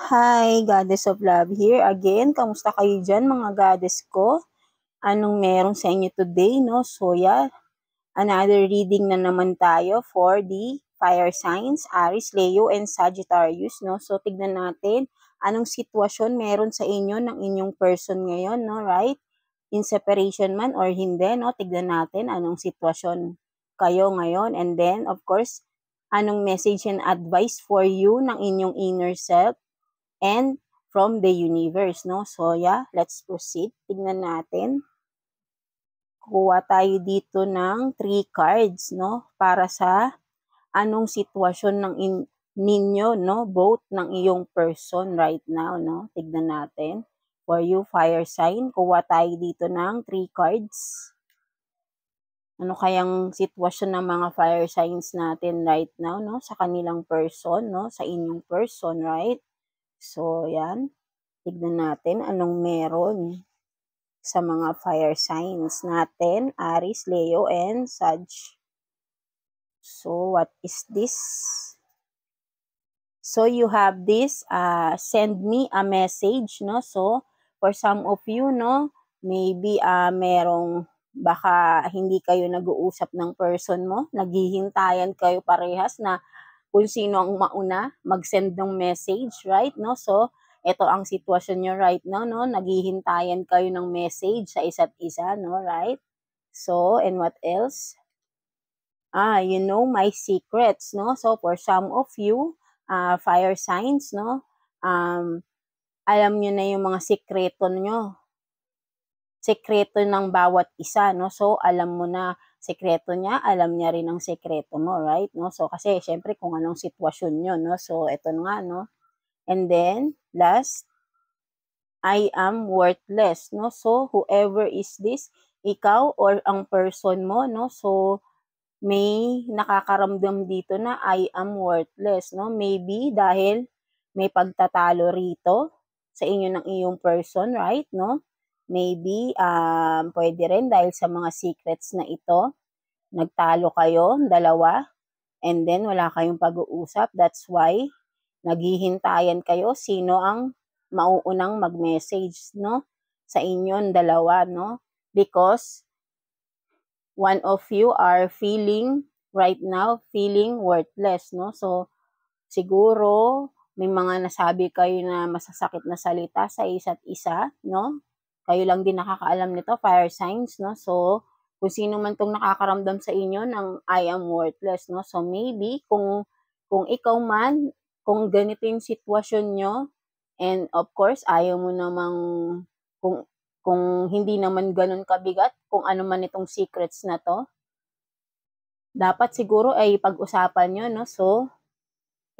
Hi, Goddess of Love here again. Kamusta kayo dyan mga goddess ko? Anong meron sa inyo today, no? So yeah, another reading na naman tayo for the fire signs, Aries, Leo, and Sagittarius, no? So tignan natin anong sitwasyon meron sa inyo ng inyong person ngayon, no? Right? In separation man or hindi, no? Tignan natin anong sitwasyon kayo ngayon. And then, of course, anong message and advice for you ng inyong inner self and from the universe, no? So, yeah, let's proceed. Tingnan natin. Kuha tayo dito ng 3 cards, no? Para sa anong sitwasyon ng ninyo, no? Both ng iyong person right now, no? Tignan natin. For you, fire sign, kuha tayo dito ng 3 cards. Ano kayang sitwasyon ng mga fire signs natin right now, no? Sa kanilang person, no? Sa inyong person, right? So, yan. Tignan natin anong meron sa mga fire signs natin, Aries, Leo, and Sag. So, what is this? So, you have this, send me a message, no? So, for some of you, no, maybe merong baka hindi kayo nag-uusap ng person mo, naghihintayan kayo parehas na kung sino ang mauna mag-send ng message, right? No? So, ito ang sitwasyon nyo right now, no? Naghihintayan kayo ng message sa isa't isa, no? Right? So, and what else? You know my secrets, no? So, for some of you, fire signs, no? Alam nyo na yung mga sikreto nyo. Sekreto ng bawat isa, no? So, alam mo na sekreto niya, alam niya rin ang sekreto mo, right? No? So, kasi, syempre, kung anong sitwasyon nyo, no? So, ito nga, no? And then, last, I am worthless, no? So, whoever is this, ikaw or ang person mo, no? So, may nakakaramdam dito na I am worthless, no? Maybe dahil may pagtatalo rito sa inyo ng iyong person, right? No? Maybe, pwede rin dahil sa mga secrets na ito, nagtalo kayo, dalawa, and then wala kayong pag-uusap. That's why, naghihintayan kayo sino ang mauunang mag-message, no? Sa inyong dalawa, no? Because, one of you are feeling, right now, feeling worthless, no? So, siguro, may mga nasabi kayo na masasakit na salita sa isa't isa, no? Kayo lang din nakakaalam nito, fire signs, no? So, kung sino man tong nakakaramdam sa inyo ng I am worthless, no? So, maybe, kung ikaw man, kung ganito yung sitwasyon nyo, and of course, ayaw mo namang, kung hindi naman ganun kabigat, kung ano man itong secrets na to, dapat siguro ay pag-usapan nyo, no? So,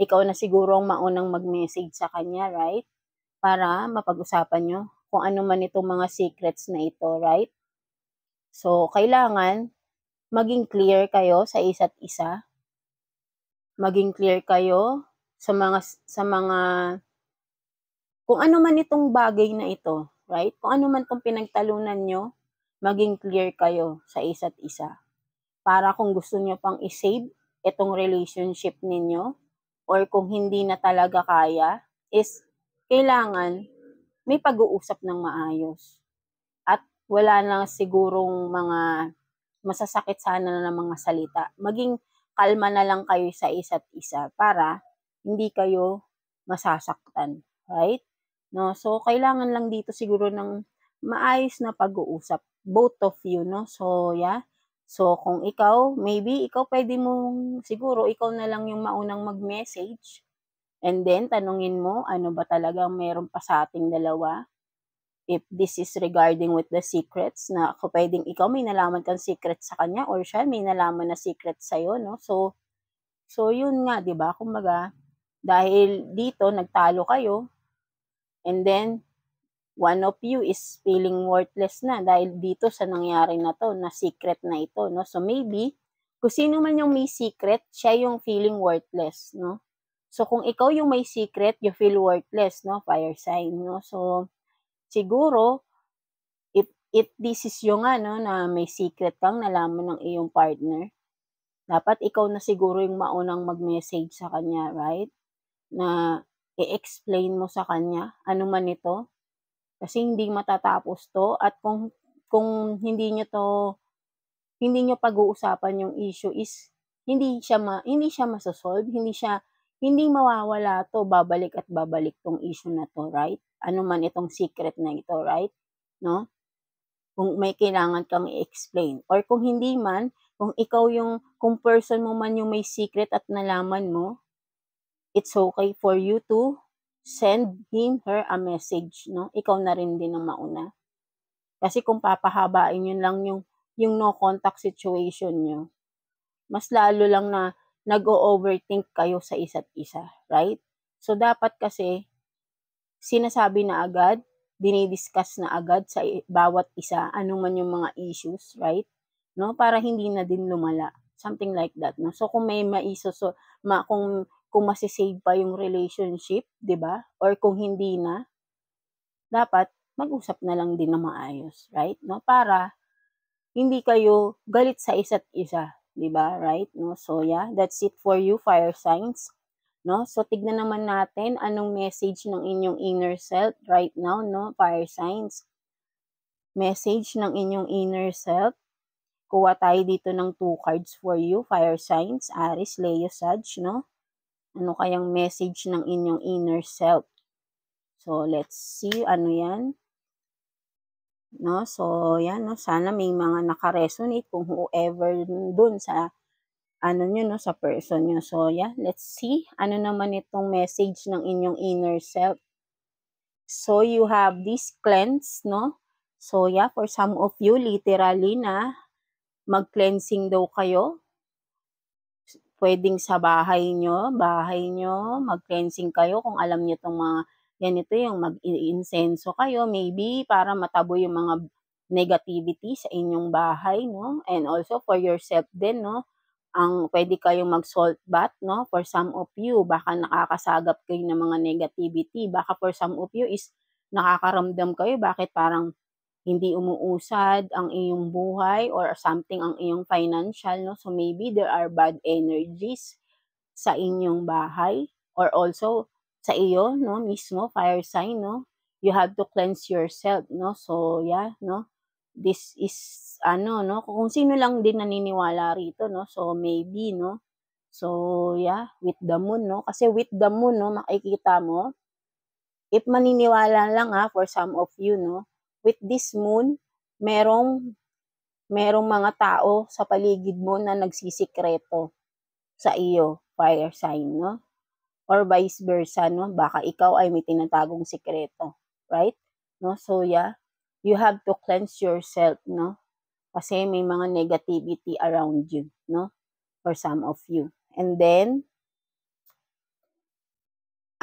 ikaw na siguro ang maunang mag-message sa kanya, right? Para mapag-usapan nyo kung ano man itong mga secrets na ito, right? So, kailangan maging clear kayo sa isa't isa. Maging clear kayo sa mga kung ano man itong bagay na ito, right? Kung ano man itong pinagtalunan nyo, maging clear kayo sa isa't isa. Para kung gusto nyo pang i-save itong relationship ninyo, or kung hindi na talaga kaya, is kailangan may pag-uusap ng maayos. At wala na sigurong mga masasakit sana na mga salita. Maging kalma na lang kayo sa isa't isa para hindi kayo masasaktan. Right? No? So, kailangan lang dito siguro ng maayos na pag-uusap. Both of you, no? So, yeah. So, kung ikaw, maybe ikaw pwede mong, siguro ikaw na lang yung maunang mag-message. And then, tanungin mo, ano ba talagang meron pa sa ating dalawa? If this is regarding with the secrets, na kung pwedeng ikaw may nalaman kang secret sa kanya, or siya may nalaman na secret sa'yo, no? So yun nga, di ba? Kumbaga, dahil dito, nagtalo kayo, and then, one of you is feeling worthless na dahil dito sa nangyari na to, na secret na ito, no? So, maybe, kung sino man yung may secret, siya yung feeling worthless, no? So, kung ikaw yung may secret, you feel worthless, no? Fire sign, no? So, siguro, if this is yung no, na may secret kang nalaman ng iyong partner, dapat ikaw na siguro yung maunang mag-message sa kanya, right? Na i-explain mo sa kanya, ano man ito. Kasi hindi matatapos 'to at kung hindi niyo pag-uusapan yung issue is hindi siya maso-solve, hindi mawawala 'to, babalik at babalik 'tong issue na 'to, right? Ano man itong secret na ito, right? 'No? Kung may kailangan kang i-explain or kung hindi man, kung person mo man yung may secret at nalaman mo, it's okay for you to send her a message, 'no? Ikaw na rin din ang mauna. Kasi kung papahabain yun lang yung no contact situation niyo, mas lalo lang na nag-o-overthink kayo sa isa't isa, right? So dapat kasi sinasabi na agad, dinidiscuss na agad sa bawat isa, ano man yung mga issues, right? No, para hindi na din lumala. Something like that, no? So kung may kung masisave pa yung relationship, 'di ba? Or kung hindi na, dapat mag-usap na lang din na maayos, right? No? Para hindi kayo galit sa isa't isa, 'di ba? Right? No? So yeah, that's it for you, fire signs. No? So tignan naman natin anong message ng inyong inner self right now, no? Fire signs. Message ng inyong inner self. Kuha tayo dito ng 2 cards for you, fire signs, Aries, Leo, Sag, no? Ano kayang message ng inyong inner self? So let's see ano 'yan. No? So yan, no? Sana may mga naka-resonate kung whoever dun sa ano nyo, no, sa person nyo. So, yeah, let's see. Ano naman itong message ng inyong inner self? So, you have this cleanse, no? So, yeah, for some of you, literally na mag-cleansing daw kayo. Pwedeng sa bahay nyo, mag-cleansing kayo kung alam nyo itong mga ganito, yung mag-insenso kayo, maybe para matabo yung mga negativity sa inyong bahay, no? And also for yourself din, no? Pwede kayong mag-salt bath, no? For some of you, baka nakakasagap kayo ng mga negativity. Baka for some of you is nakakaramdam kayo, bakit parang hindi umuusad ang iyong buhay or something ang iyong financial, no? So maybe there are bad energies sa inyong bahay or also sa iyo, no? Mismo, fire sign, no? You have to cleanse yourself, no? So yeah, no? This is no? Kung sino lang din naniniwala rito, no? So maybe, no? So yeah, with the moon, no? Kasi with the moon, no, makikita mo, if maniniwala lang for some of you, no? With this moon, merong mga tao sa paligid mo na nagsisikreto sa iyo, fire sign, no? Or vice versa, no? Baka ikaw ay may tinatagong sikreto, right? No? So yeah, you have to cleanse yourself, no? Kasi may mga negativity around you, no? For some of you. And then,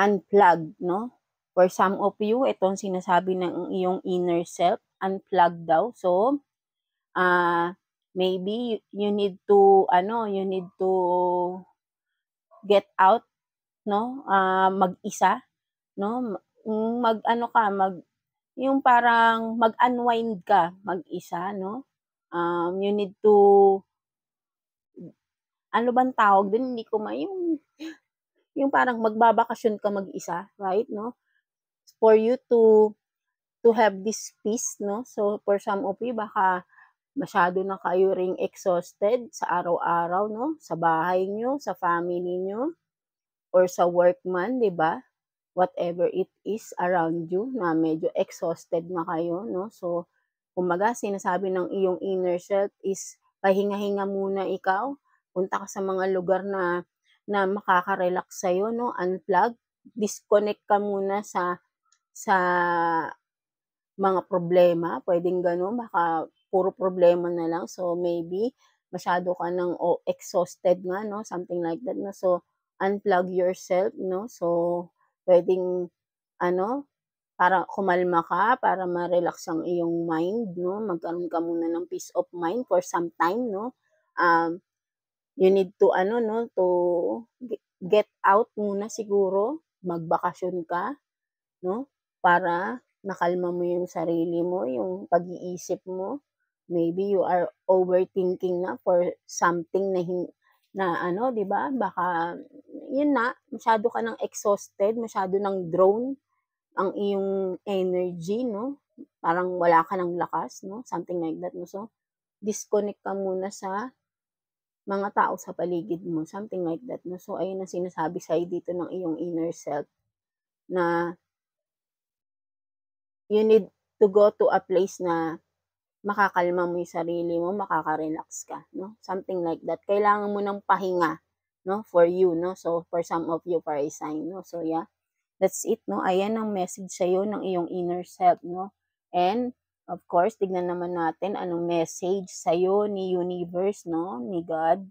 unplug, no? For some of you, itong sinasabi ng iyong inner self, unplug daw. So, maybe you need to get out, no? Mag-isa, no? Yung parang mag-unwind ka mag-isa, no? You need to, ano bang tawag dun? Hindi ko yung parang magbabakasyon ka mag-isa, right, no? For you to have this peace, no? So, for some of you, baka masyado na kayo ring exhausted sa araw-araw, no? Sa bahay nyo, sa family nyo, or sa work man, di ba? Whatever it is around you, na medyo exhausted na kayo, no? So, kumbaga, sinasabi ng iyong inner self is, pahinga-hinga muna ikaw, punta ka sa mga lugar na makaka-relax sa'yo, no? Unplug, disconnect ka muna sa mga problema, pwedeng gano'n, baka puro problema na lang. So, maybe, masyado ka ng exhausted nga, no? Something like that, no? So, unplug yourself, no? So, pwedeng, para kumalma ka, para ma-relax ang iyong mind, no? Magkaroon ka muna ng peace of mind for some time, no? You need to, to get out muna siguro, magbakasyon ka, no? Para makalma mo yung sarili mo, yung pag-iisip mo. Maybe you are overthinking na for something na ano, 'di ba? Baka yun na, masyado ka ng exhausted, masyado ng drone ang iyong energy, no? Parang wala ka ng lakas, no? Something like that, no? So, disconnect ka muna sa mga tao sa paligid mo, something like that, no? So, ayun ang sinasabi sa'yo dito ng iyong inner self na you need to go to a place na makakalma mo yung sarili mo, makaka-relax ka, no? Something like that. Kailangan mo ng pahinga, no? For you, no? So, for some of you, fire sign, no? So, yeah. That's it, no? Ayan ang message sa'yo ng iyong inner self, no? And, of course, tignan naman natin anong message sa'yo ni universe, no? Ni God.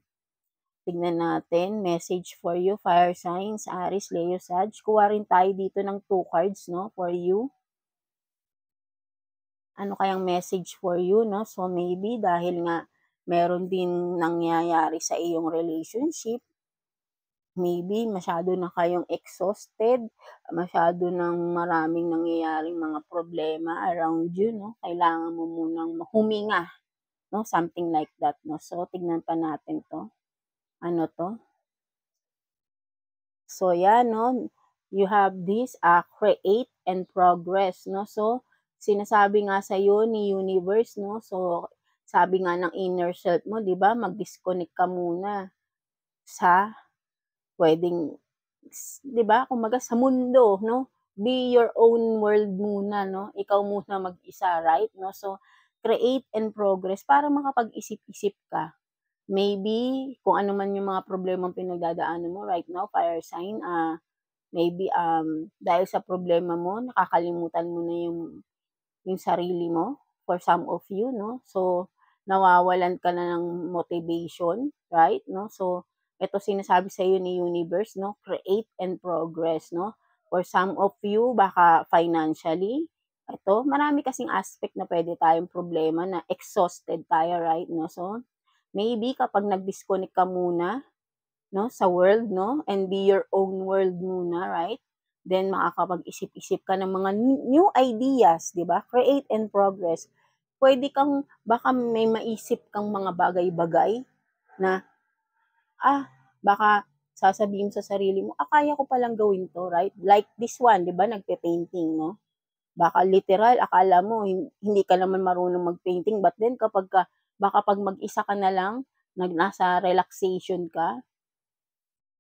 Tignan natin, message for you, fire signs, Aries, Leo, Sag. Kuha rin tayo dito ng 2 cards, no? For you. Ano kayang message for you, no? So, maybe dahil nga meron din nangyayari sa iyong relationship, maybe masyado na kayong exhausted, masyado ng maraming nangyayaring mga problema around you, no? Kailangan mo munang huminga, no? Something like that, no? So, tignan pa natin to. Ano to? So, yan, no? You have this, create and progress, no? So, sinasabi nga sa'yo ni universe, no? So, sabi nga ng inner self mo, di ba? Mag-disconnect ka muna sa pwedeng, di ba? Kumbaga sa mundo, no? Be your own world muna, no? Ikaw muna mag-isa, right? No? So, create and progress para makapag-isip-isip ka. Maybe, kung ano man yung mga problemang pinagdadaanan mo right now, fire sign, maybe, dahil sa problema mo, nakakalimutan mo na yung sarili mo, for some of you, no? So, nawawalan ka na ng motivation, right? No? So, ito sinasabi sa iyo ni universe, no? Create and progress, no? For some of you, baka financially, ito, marami kasing aspect na pwede tayong problema na exhausted tayo, right? No? So, maybe kapag nag-disconnect ka muna, no, sa world, no, and be your own world muna, right? Then makakapag-isip-isip ka ng mga new ideas, 'di ba? Create and progress. Pwede kang baka may maisip kang mga bagay-bagay na baka sasabihin sa sarili mo, kaya ko palang gawin to, right? Like this one, 'di ba? Nagpe-painting, no? Baka literal akala mo hindi ka naman marunong mag-painting, but then baka pag mag-isa ka na lang, nasa relaxation ka,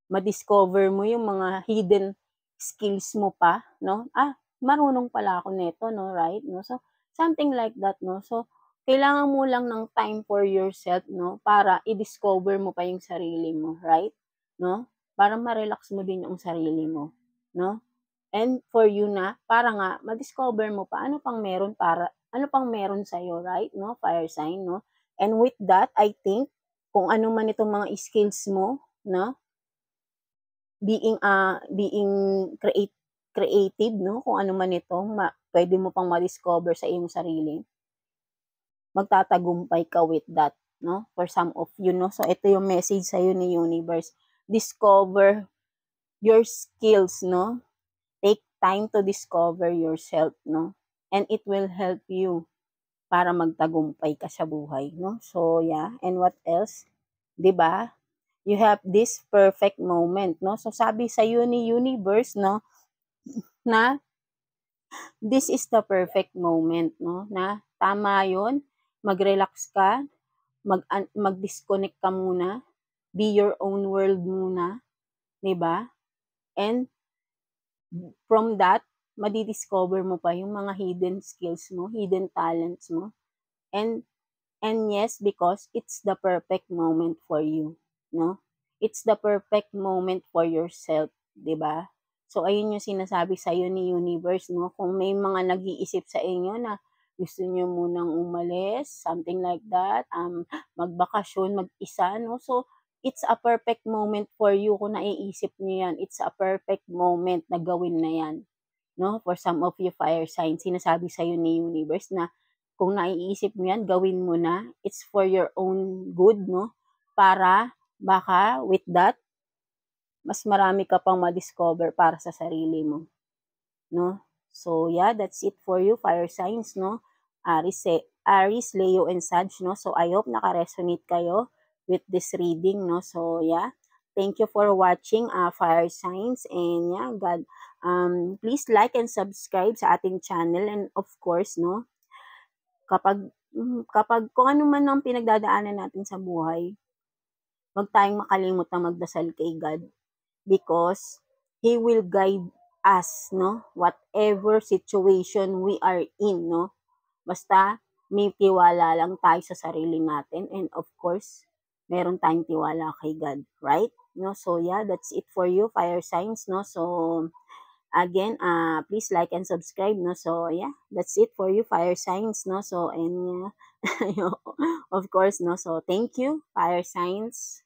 ma-discover mo yung mga hidden skills mo pa, no? Marunong pala ako nito, no? Right? No? So, something like that, no? So, kailangan mo lang ng time for yourself, no? Para i-discover mo pa yung sarili mo, right? No? Para ma-relax mo din yung sarili mo, no? And for you na, para nga, ma-discover mo pa ano pang meron sa'yo, right? No? Fire sign, no? And with that, I think, kung ano man itong mga skills mo, no? Being creative, no? Kung ano man ito, pwede mo pang ma-discover sa iyong sarili. Magtatagumpay ka with that, no? For some of you, no? So, ito yung message sa'yo ni universe. Discover your skills, no? Take time to discover yourself, no? And it will help you para magtagumpay ka sa buhay, no? So, yeah. And what else? 'Di ba? You have this perfect moment, no? So, sabi sa iyo ni universe, no, na this is the perfect moment, no? Na tama 'yon, mag-relax ka, mag-disconnect ka muna, be your own world muna, 'di ba? And from that, madi-discover mo pa yung mga hidden skills mo, hidden talents mo. And yes, because it's the perfect moment for you, no? It's the perfect moment for yourself, 'di ba? So, ayun yung sinasabi sa iyo ni universe, no? Kung may mga nag-iisip sa inyo na gusto niyo munang umalis, something like that, magbakasyon mag-isa, no? So, it's a perfect moment for you kung naiisip niyo yan. It's a perfect moment na gawin na yan, no? For some of you fire signs, sinasabi sa iyo ni universe na kung naiisip mo yan, gawin mo na. It's for your own good, no? Para baka with that, mas marami ka pang ma-discover para sa sarili mo, no? So, yeah, that's it for you, fire signs, no? Aries, Leo, and Sag, no? So, I hope naka-resonate kayo with this reading, no? So, yeah. Thank you for watching Fire Signs, and yeah, God, please like and subscribe sa ating channel, and of course, no, kapag kung ano man ang pinagdadaanan natin sa buhay, huwag tayong makalimot na magdasal kay God, because He will guide us, no? Whatever situation we are in, no? Basta may tiwala lang tayo sa sarili natin, and of course, meron tayong tiwala kay God, right? No? So yeah, that's it for you, fire signs, no? So again, please like and subscribe, no? So yeah, that's it for you, fire signs, no? So and yeah, of course, no? So thank you, fire signs.